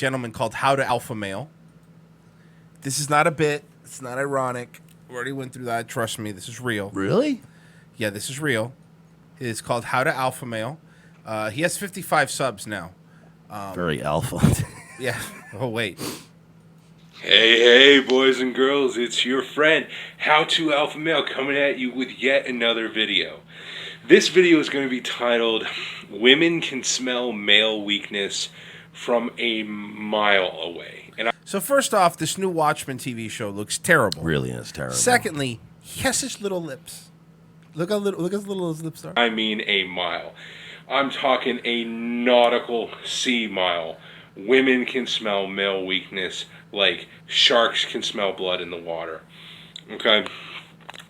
gentleman called How to Alpha Male. This is not a bit. It's not ironic. We already went through that. Trust me, this is real. Really? Yeah, this is real. It is called How to Alpha Male. He has 55 subs now. Very alpha. Yeah. Oh, wait. Hey, boys and girls, it's your friend, How to Alpha Male, coming at you with yet another video. This video is going to be titled, Women Can Smell Male Weakness from a Mile Away. So first off, this new Watchmen TV show looks terrible. Really is terrible. Secondly, he has such little lips. Look how little his lips are. I mean a mile. I'm talking a nautical sea mile. Women can smell male weakness like sharks can smell blood in the water. Okay?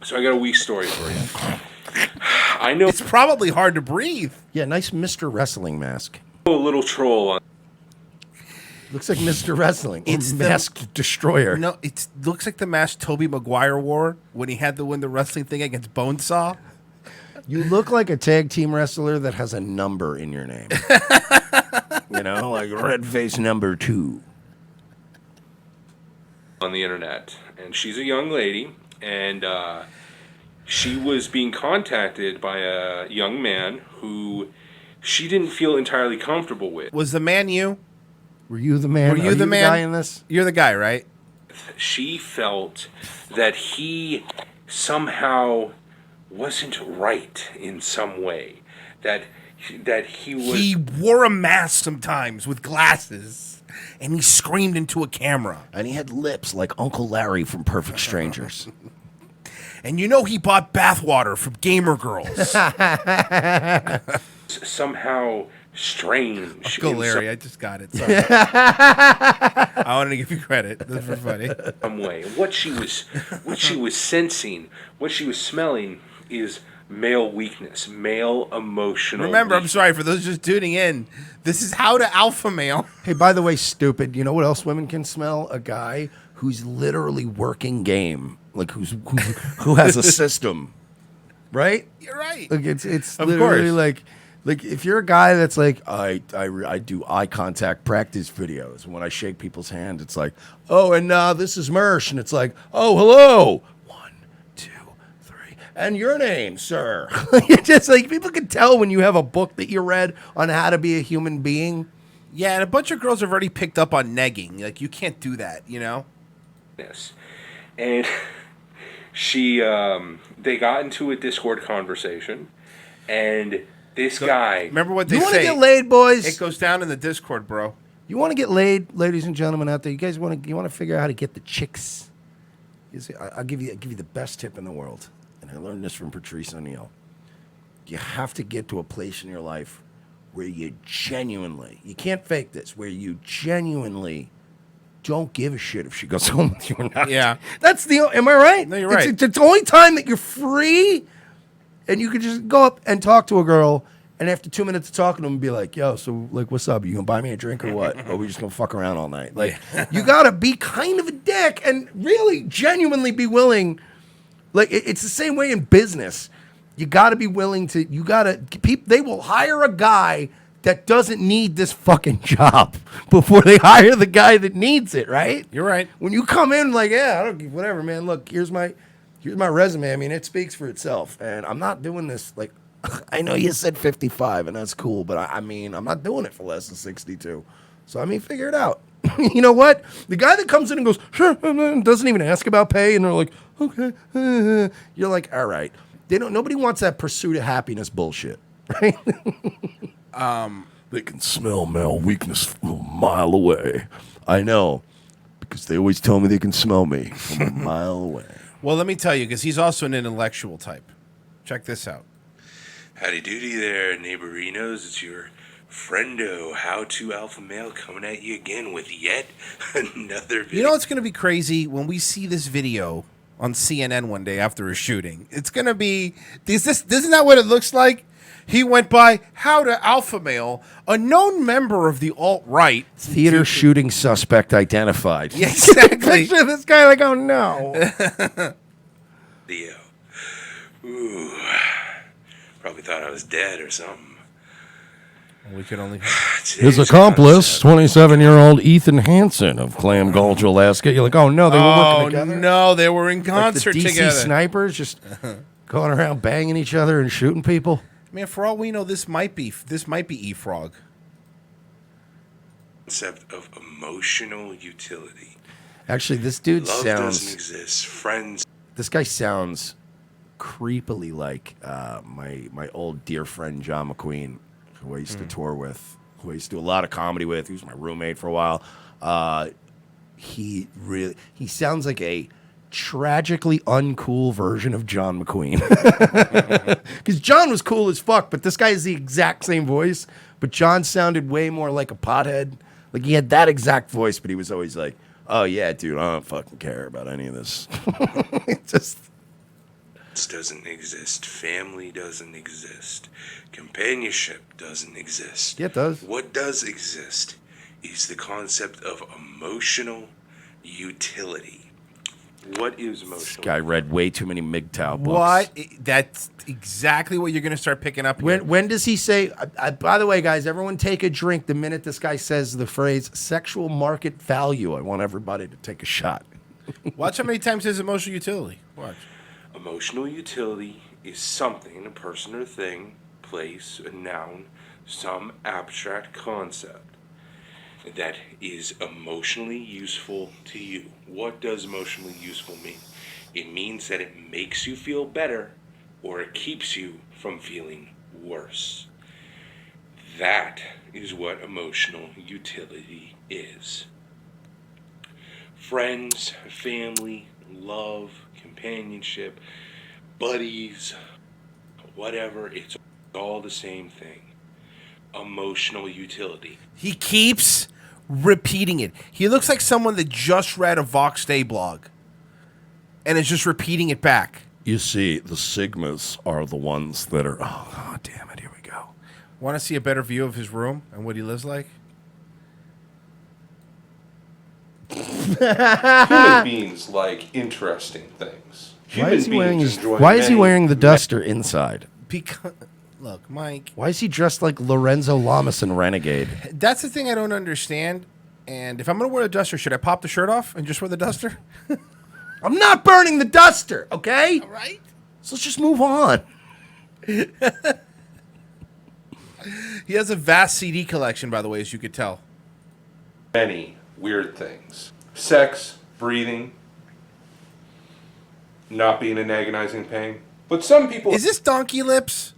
So I got a wee story for you. I know It's probably hard to breathe. Yeah, nice Mr. Wrestling mask. a little troll on. Looks like Mr. Wrestling. It's the- Masked Destroyer. No, it looks like the mask Tobey Maguire wore when he had to win the wrestling thing against Bonesaw. You look like a tag team wrestler that has a number in your name. You know, like red face number 2. On the internet, and she's a young lady, and she was being contacted by a young man who she didn't feel entirely comfortable with. Was the man you? Were you the man? Were you Are the man? guy in this? You're the guy, right? She felt that he somehow wasn't right in some way, that he was. He wore a mask sometimes with glasses, and he screamed into a camera. And he had lips like Uncle Larry from Perfect Strangers. And you know he bought bathwater from Gamer Girls. Somehow strange. Uncle in Larry, I just got it. Sorry. I wanted to give you credit. Those were funny. some way. What she was sensing, what she was smelling is male weakness, male emotional. Remember, I'm weakness. sorry for those just tuning in. This is How to Alpha Male. Hey, by the way, stupid. You know what else women can smell? A guy who's literally working game, like who has a system, right? You're right. Like it's Of literally course. like if you're a guy that's like I do eye contact practice videos. When I shake people's hand, it's like, oh, and this is Mersh, and it's like, oh, hello, 1, 2, 3, and your name, sir. It's just like people can tell when you have a book that you read on how to be a human being. Yeah, and a bunch of girls have already picked up on negging. Like, you can't do that, you know? And they got into a Discord conversation, and this guy. Remember what they You want to say? get laid, boys? It goes down in the Discord, bro. You want to get laid, ladies and gentlemen out there? You guys want to figure out how to get the chicks? You see, I'll give you the best tip in the world, and I learned this from Patrice O'Neill. You have to get to a place in your life where you can't fake this, where you genuinely don't give a shit if she goes home with you or not. Yeah. That's am I right? No, you're right. It's the only time that you're free and you can just go up and talk to a girl, and after 2 minutes of talking to them, be like, yo, so, like, what's up? You gonna buy me a drink or what? Or we just gonna fuck around all night? Like, you gotta be kind of a dick and really genuinely be willing. Like, it's the same way in business. You gotta be willing to, they will hire a guy that doesn't need this fucking job before they hire the guy that needs it, right? You're right. When you come in like, yeah, I don't give whatever, man. Look, here's my resume. I mean, it speaks for itself. And I'm not doing this like I know you said 55 and that's cool, but I mean, I'm not doing it for less than 62. So I mean, figure it out. You know what? The guy that comes in and goes, sure, doesn't even ask about pay, and they're like, okay. You're like, all right. Nobody wants that pursuit of happiness bullshit, right? They can smell male weakness from a mile away. I know, because they always tell me they can smell me from a mile away. Well, let me tell you, because he's also an intellectual type. Check this out. Howdy doody there, neighborinos. It's your friendo, How to Alpha Male, coming at you again with yet another video. You know what's going to be crazy? When we see this video on CNN one day after a shooting, it's going to be, isn't that what it looks like? He went by How to Alpha Male, a known member of the alt-right. Theater shooting suspect identified. Yeah, exactly. Picture this guy like, oh no. Theo. Ooh. Probably thought I was dead or something. We could only. His accomplice, 27-year-old Ethan Hansen of Clam Gulch, Alaska. You're like, oh no, they were working together. No, they were in Like concert the DC together. snipers just going around banging each other and shooting people. Man, for all we know, this might be E-Frog. Concept of emotional utility. Actually, this dude Love doesn't sounds. exist. Friends. This guy sounds creepily like my old dear friend John McQueen, who I used to tour with, who I used to do a lot of comedy with. He was my roommate for a while. He sounds like a tragically uncool version of John McQueen. Because John was cool as fuck, but this guy has the exact same voice. But John sounded way more like a pothead. Like he had that exact voice, but he was always like, "Oh yeah, dude, I don't fucking care about any of this." Just Doesn't exist. Family doesn't exist. Companionship doesn't exist. Yeah, it does. What does exist is the concept of emotional utility. What is emotional? guy read way too many MGTOW books. What? That's exactly what you're going to start picking up here. When does he say? By the way, guys, everyone take a drink the minute this guy says the phrase "sexual market value." I want everybody to take a shot. Watch how many times his emotional utility. Watch. Emotional utility is something, a person or thing, place, a noun, some abstract concept that is emotionally useful to you. What does emotionally useful mean? It means that it makes you feel better or it keeps you from feeling worse. That is what emotional utility is. Friends, family, love, companionship, buddies, whatever, it's all the same thing. Emotional utility. He keeps repeating it. He looks like someone that just read a Vox Day blog and is just repeating it back. You see, the Sigmas are the ones that are. Oh, God damn it! Here we go. Want to see a better view of his room and what he lives like? Human beings like interesting things. Why is he wearing the duster inside? Because, look, Mike, Why is he dressed like Lorenzo Lamas in Renegade? that's the thing I don't understand. And if I'm going to wear a duster, should I pop the shirt off and just wear the duster? I'm not burning the duster, okay? Right? So let's just move on. He has a vast CD collection, by the way, as you could tell. Many weird things. Sex, breathing, not being in agonizing pain. But some people Is this Donkey Lips?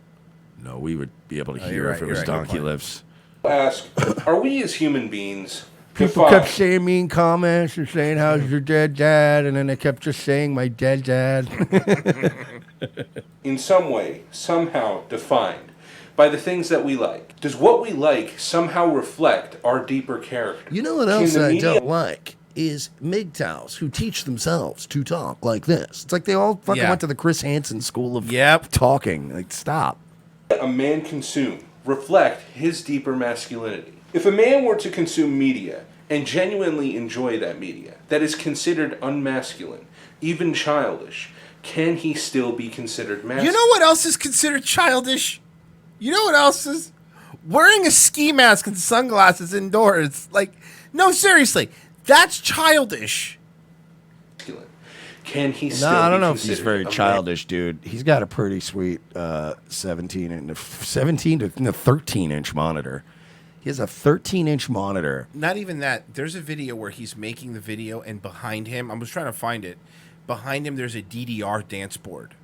No, we would be able to hear you're if right, it you're was right, Donkey good point. Lips. ask, are we as human beings People kept saying mean comments and saying, "How's your dead dad?" And then they kept just saying, "My dead dad." in some way, somehow defined by the things that we like? Does what we like somehow reflect our deeper character? You know what Can else the I media- don't like is MGTOWs who teach themselves to talk like this. It's like they all fucking Yeah. went to the Chris Hansen school of Yep. talking. Like, stop. a man consume reflect his deeper masculinity? If a man were to consume media and genuinely enjoy that media that is considered unmasculine, even childish, can he still be considered masculine? You know what else is considered childish? You know what else is? Wearing a ski mask and sunglasses indoors. Like, no, seriously. That's childish. Can he still No, I don't be know if he's considered very a man? childish, dude. He's got a pretty sweet 17 to 13-inch monitor. He has a 13-inch monitor. Not even that. There's a video where he's making the video, and behind him, I was trying to find it. Behind him, there's a DDR dance board.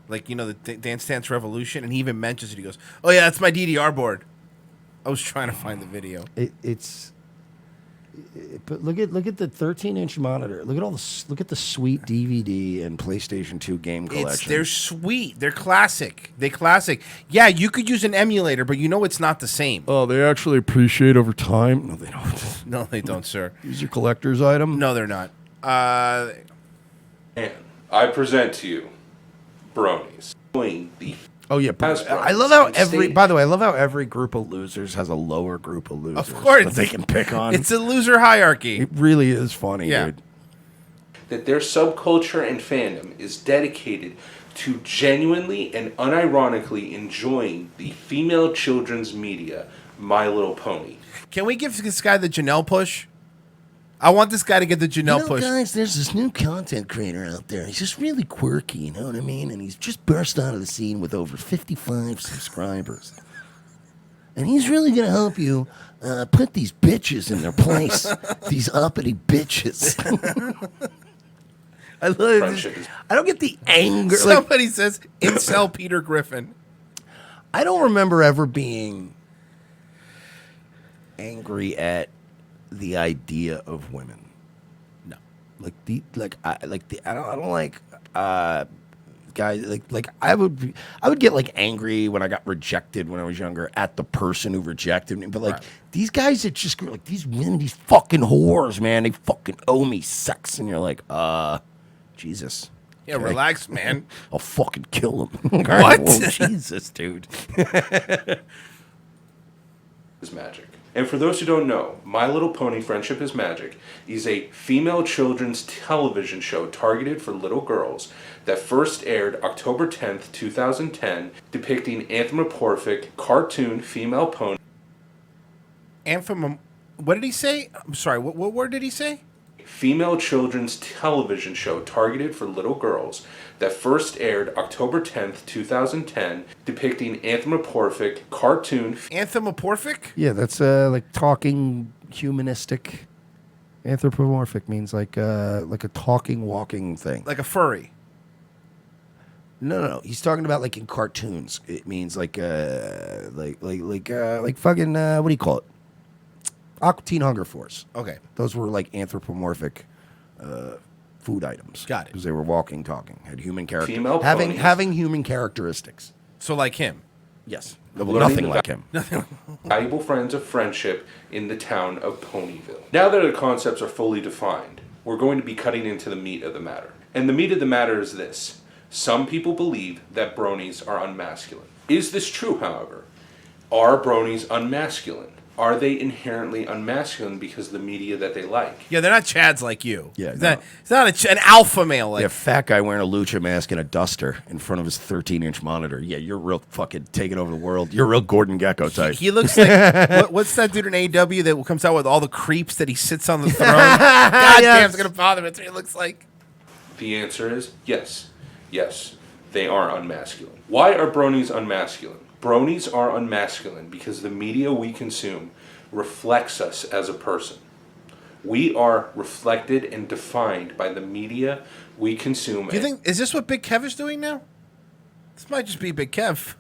Like, you know, the Dance Dance Revolution. And he even mentions it. He goes, "Oh, yeah, that's my DDR board." I was trying to find the video. But look at the 13-inch monitor. Look at the sweet DVD and PlayStation 2 game collection. They're sweet. They're classic. They classic. Yeah, you could use an emulator, but you know it's not the same. Oh, they actually appreciate over time. No, they don't. No, they don't, sir. These are collector's item. No, they're not. And I present to you bronies. The Oh yeah, Hasbro. I love how State- By the way, I love how every group of losers has a lower group of losers. Of course. that they can pick on. It's a loser hierarchy. It really is funny, Yeah. dude. that their subculture and fandom is dedicated to genuinely and unironically enjoying the female children's media My Little Pony. Can we give this guy the Janelle push? I want this guy to get the Janelle push. Guys, there's this new content creator out there. He's just really quirky, you know what I mean? And he's just burst out of the scene with over 55 subscribers. And he's really going to help you put these bitches in their place. These uppity bitches. I love it. I don't get the anger. Somebody says incel Peter Griffin. I don't remember ever being angry at the idea of women. No. I don't like guys like I would get like angry when I got rejected when I was younger at the person who rejected me. But like these guys that just like these women, these fucking whores, man, they fucking owe me sex. And you're like, Jesus. Yeah, relax, man. I'll fucking kill him. What? Oh, Jesus, dude. Is magic. And for those who don't know, My Little Pony Friendship is Magic is a female children's television show targeted for little girls that first aired October 10th, 2010, depicting anthropomorphic cartoon female pony. What did he say? I'm sorry, what word did he say? Female children's television show targeted for little girls that first aired October 10th, 2010, depicting anthropomorphic cartoon. Anthropomorphic? Yeah, that's like talking humanistic. Anthropomorphic means like a talking, walking thing. Like a furry. No. He's talking about like in cartoons. It means like fucking what do you call it? Aqua Teen Hunger Force. Okay. Those were like anthropomorphic food items. Got it. Because they were walking, talking, had human character, Female having ponies. human characteristics. So like him. Yes. Learning Nothing about- like him. Valuable friends of friendship in the town of Ponyville. Now that the concepts are fully defined, we're going to be cutting into the meat of the matter. And the meat of the matter is this. Some people believe that bronies are unmasculine. Is this true, however? Are bronies unmasculine? Are they inherently unmasculine because of the media that they like? Yeah, they're not Chads like you. Yeah, It's no. not an alpha male like Yeah, fat guy wearing a lucha mask and a duster in front of his 13-inch monitor. Yeah, you're real fucking taking over the world. You're a real Gordon Gekko type. He looks like what's that dude in AEW that comes out with all the creeps that he sits on the throne? God damn, it's gonna bother me. That's what he looks like. The answer is yes. Yes, they are unmasculine. Why are bronies unmasculine? Bronies are unmasculine because the media we consume reflects us as a person. We are reflected and defined by the media we consume. Do you think is this what Big Kev is doing now? This might just be Big Kev,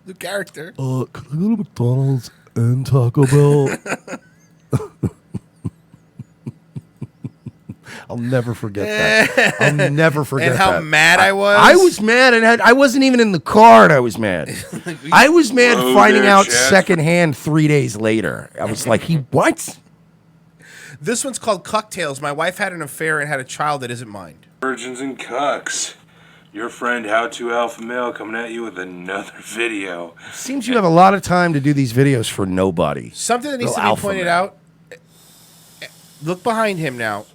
the character. Can I go to McDonald's and Taco Bell? I'll never forget that. I'll never forget And how that. mad I was. I was mad, and I wasn't even in the car, and I was mad. I was mad Whoa finding there, out Chad. secondhand 3 days later. I was like, what? This one's called Cocktails. My wife had an affair and had a child that isn't mine. Virgins and cucks. Your friend How to Alpha Male coming at you with another video. Seems you have a lot of time to do these videos for nobody. Something that needs Little to be alpha pointed male. out. Look behind him now.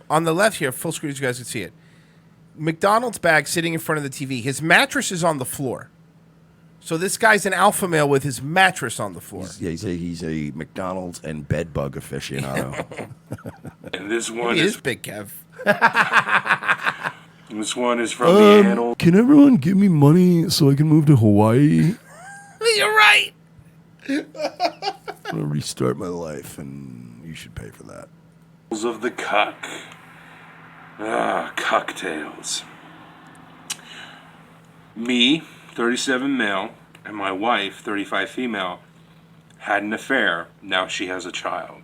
On the left here, full screen, so you guys can see it. McDonald's bag sitting in front of the TV. His mattress is on the floor. So this guy's an alpha male with his mattress on the floor. Yeah, he's a McDonald's and bed bug aficionado. And this one He is is Big Kev. from the annals Can everyone give me money so I can move to Hawaii? You're right. I'm gonna restart my life, and you should pay for that. of the cuck. Cocktails. Me, 37 male, and my wife, 35 female, had an affair. Now she has a child.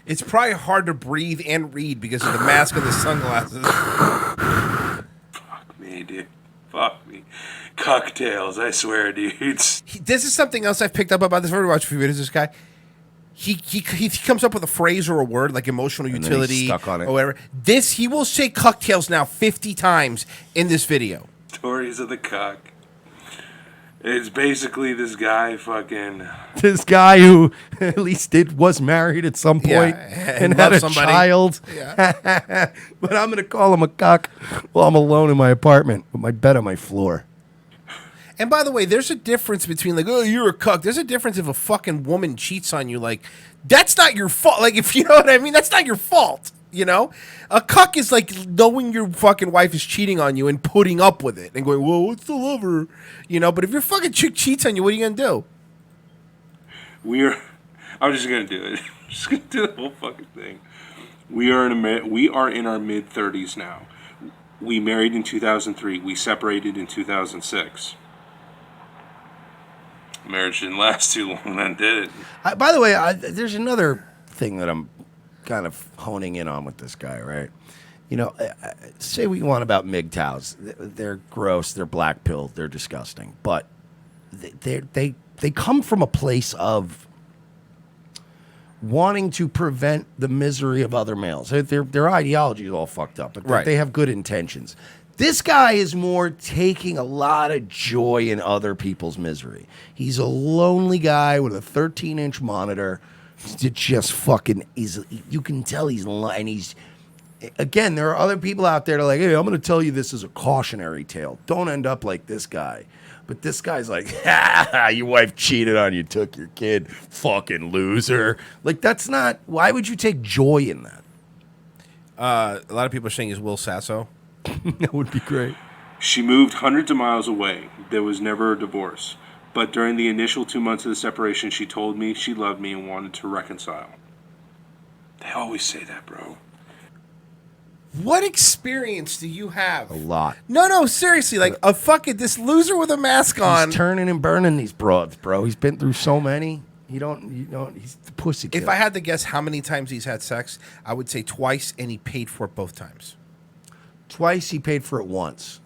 It's probably hard to breathe and read because of the mask and the sunglasses. Fuck me, dude. Fuck me. Cocktails, I swear, dudes. This is something else I've picked up about this. I've already watched a few videos of this guy. He comes up with a phrase or a word like emotional And then he's utility stuck on it. or whatever. He will say cocktails now 50 times in this video. Stories of the cuck. It's basically this guy fucking... This guy who at least was married at some point Yeah, and loved had a somebody. child. Yeah. But I'm going to call him a cock while I'm alone in my apartment with my bed on my floor. And by the way, there's a difference between like, oh, you're a cuck. There's a difference if a fucking woman cheats on you. Like, that's not your fault. Like, if you know what I mean, that's not your fault. You know, a cuck is like knowing your fucking wife is cheating on you and putting up with it and going, whoa, what's the lover? You know, but if your fucking chick cheats on you, what are you gonna do? I'm just gonna do it. I'm just gonna do the whole fucking thing. We are in our mid 30s now. We married in 2003. We separated in 2006. Marriage didn't last too long, then did it? By the way, there's another thing that I'm kind of honing in on with this guy, right? You know, say what you want about MGTOWs. They're gross, they're black pilled, they're disgusting. But they come from a place of wanting to prevent the misery of other males. Their ideology is all fucked up, but Right. they have good intentions. This guy is more taking a lot of joy in other people's misery. He's a lonely guy with a 13-inch monitor. It just fucking is. You can tell he's and he's. Again, there are other people out there that are like, hey, I'm going to tell you this as a cautionary tale. Don't end up like this guy. But this guy's like, ha, your wife cheated on you, took your kid, fucking loser. Like, that's not. Why would you take joy in that? A lot of people are saying he's Will Sasso. That would be great. She moved hundreds of miles away. There was never a divorce. But during the initial 2 months of the separation, she told me she loved me and wanted to reconcile. They always say that, bro. What experience do you have? A lot. No, seriously. Like, a fucking, this loser with a mask on. He's turning and burning these broads, bro. He's been through so many. You don't, he's the pussy kid. If I had to guess how many times he's had sex, I would say twice, and he paid for it both times. Twice, he paid for it once.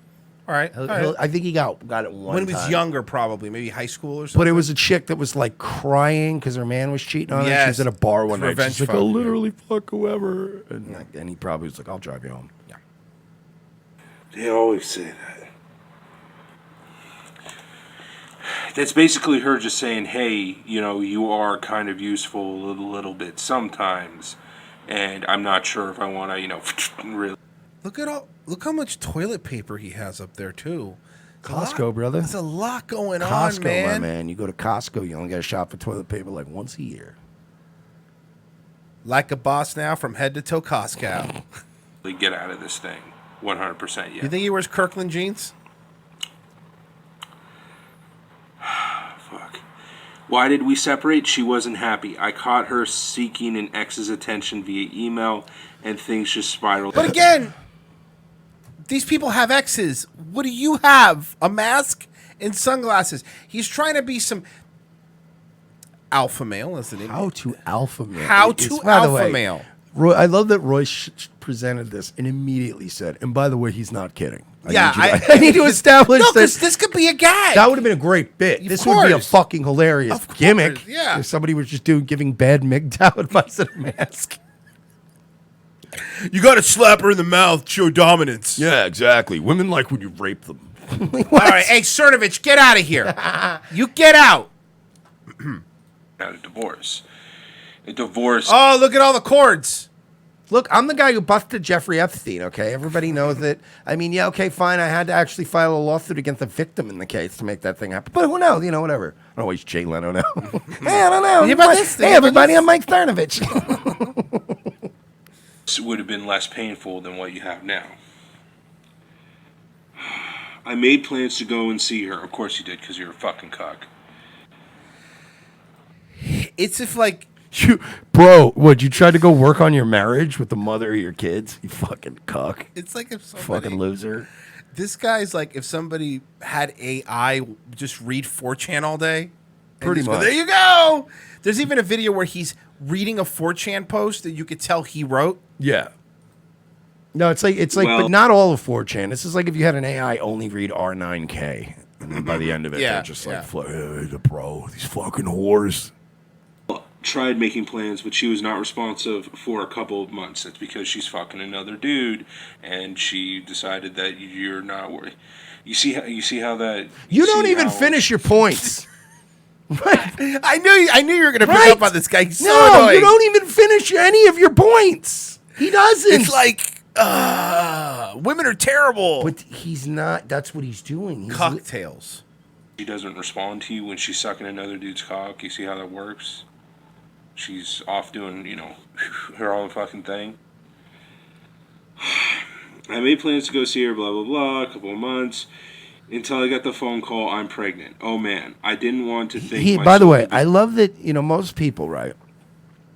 All right. I think he got it one When he was time. younger, probably. Maybe high school or something. But it was a chick that was like crying because her man was cheating on her. She Yes. was at a bar one It's night. revenge She's like, fuck, I'll yeah. literally fuck whoever. And he probably was like, I'll drive you home. Yeah. They always say that. That's basically her just saying, hey, you know, you are kind of useful a little bit sometimes. And I'm not sure if I want to, you know, really. Look how much toilet paper he has up there too. It's a Costco, lot- brother. There's a lot going Costco, on, man. my man. You go to Costco, you only get a shop for toilet paper like once a year. Like a boss now, from head to toe, Costco. get out of this thing. 100%, yeah. You think he wears Kirkland jeans? Fuck. Why did we separate? She wasn't happy. I caught her seeking an ex's attention via email, and things just spiraled. But again, these people have exes. What do you have? A mask and sunglasses. He's trying to be some alpha male, as the name. How to alpha male. How It's- to by the alpha way, male. Roy, I love that Roy presented this and immediately said, and by the way, he's not kidding. Yeah, I need to establish No, that. because this could be a gag. That would have been a great bit. Of This would be a course. fucking hilarious Of course, gimmick. yeah. If somebody was just giving bad MGTOW advice at a mask. You got to slap her in the mouth, show dominance. Yeah, exactly. Women like when you rape them. All right, hey, Cernovich, get out of here. You get out. Not a divorce. A divorce. Oh, look at all the cords. Look, I'm the guy who busted Jeffrey Epstein, okay? Everybody knows it. I mean, yeah, okay, fine. I had to actually file a lawsuit against the victim in the case to make that thing happen. But who knows? You know, whatever. I don't know why he's Jay Leno now. Hey, I don't know. Hear about this? Hey, Hear about everybody, this? I'm Mike Cernovich. Would have been less painful than what you have now. I made plans to go and see her. Of course you did, because you're a fucking cock. It's if, like, Bro, what, you tried to go work on your marriage with the mother of your kids? You fucking cuck. it's like if somebody, Fucking loser. This guy's like if somebody had AI just read 4chan all day. and Pretty just go, much. there you go. There's even a video where he's reading a 4chan post that you could tell he wrote. Yeah. No, it's like, Well- but not all of 4chan. This is like if you had an AI only read R9K, and then by the end of it, Yeah, they're just like, yeah. hey, the bro, these fucking whores. Tried making plans, but she was not responsive for a couple of months. That's because she's fucking another dude, and she decided that you're not worried. You see how that. You don't see even how- finish your points. I knew you were gonna pick Right. up on this guy. He's so No, annoying. you don't even finish any of your points. He doesn't. It's like women are terrible. But he's not. That's what he's doing. He's cocktails. She doesn't respond to you when she's sucking another dude's cock. You see how that works? She's off doing, her own fucking thing. I made plans to go see her, blah, blah, blah, a couple of months, until I got the phone call, I'm pregnant. Oh, man. I didn't want to think... By the way, I love that, most people, right,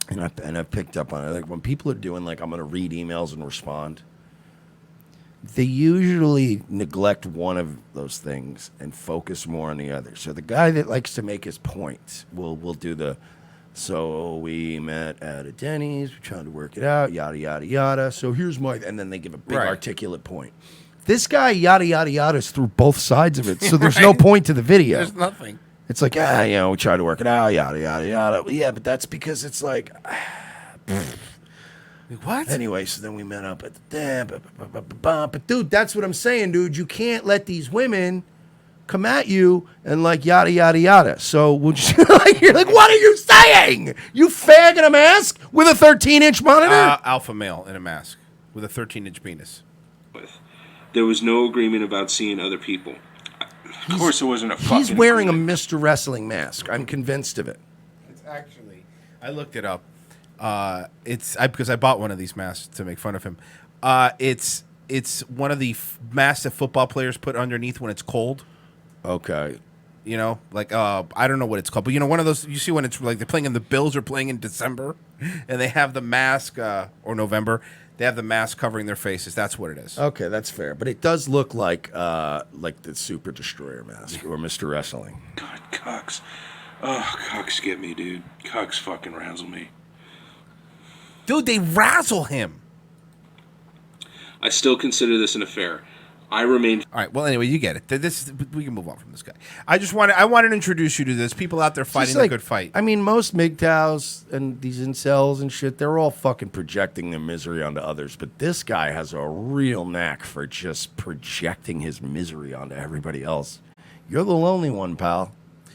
and I've picked up on it, like when people are doing, like, I'm going to read emails and respond, they usually neglect one of those things and focus more on the other. So the guy that likes to make his points will do the... So we met at a Denny's, we tried to work it out, yada, yada, yada. So here's my... And then they give a big articulate point. This guy, yada, yada, yada, is through both sides of it. So there's no point to the video. There's nothing. It's like, we tried to work it out, yada, yada, yada. Yeah, but that's because it's like... What? Anyway, so then we met up at the... But dude, that's what I'm saying, dude. You can't let these women... come at you and like yada yada yada. So would you you're like, what are you saying? You fag in a mask with a 13-inch monitor? Alpha male in a mask with a 13-inch penis. There was no agreement about seeing other people. Of course, there wasn't a fucking... He's wearing agreement. a Mr. Wrestling mask. I'm convinced of it. It's actually... I looked it up. Because I bought one of these masks to make fun of him. It's one of the masks that football players put underneath when it's cold. Okay. I don't know what it's called, but one of those you see when it's like they're playing in the Bills are playing in December, and they have the mask or November. They have the mask covering their faces. That's what it is. Okay, that's fair. But it does look like the Super Destroyer mask or Mr. Wrestling. God, cucks. Oh, cucks get me, dude. Cucks fucking razzle me. Dude, they razzle him. I still consider this an affair. I remain... All right. Well, anyway, you get it. We can move on from this guy. I wanted to introduce you to this. People out there fighting a good fight. I mean, most MGTOWs and these incels and shit, they're all fucking projecting their misery onto others. But this guy has a real knack for just projecting his misery onto everybody else. You're the lonely one, pal.